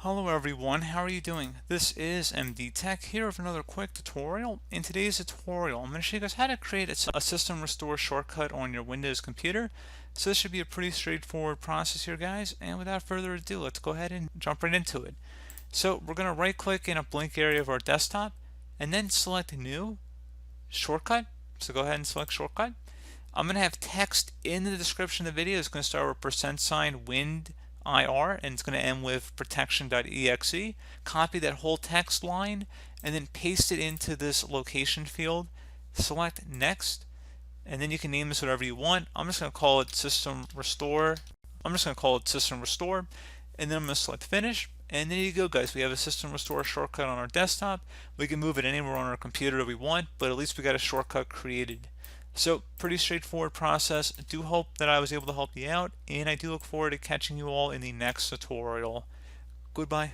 Hello everyone, how are you doing? This is MD Tech here with another quick tutorial. In today's tutorial, I'm going to show you guys how to create a system restore shortcut on your Windows computer. So this should be a pretty straightforward process here, guys. And without further ado, let's go ahead and jump right into it. So we're going to right click in a blank area of our desktop and then select New Shortcut. So go ahead and select Shortcut. I'm going to have text in the description of the video. It's going to start with $windir and it's going to end with protection.exe. Copy that whole text line and then paste it into this location field. Select Next, and then you can name this whatever you want. I'm just going to call it System Restore. And then I'm going to select Finish. And there you go, guys. We have a System Restore shortcut on our desktop. We can move it anywhere on our computer that we want, but at least we got a shortcut created. So pretty straightforward process. I do hope that I was able to help you out, and I do look forward to catching you all in the next tutorial. Goodbye.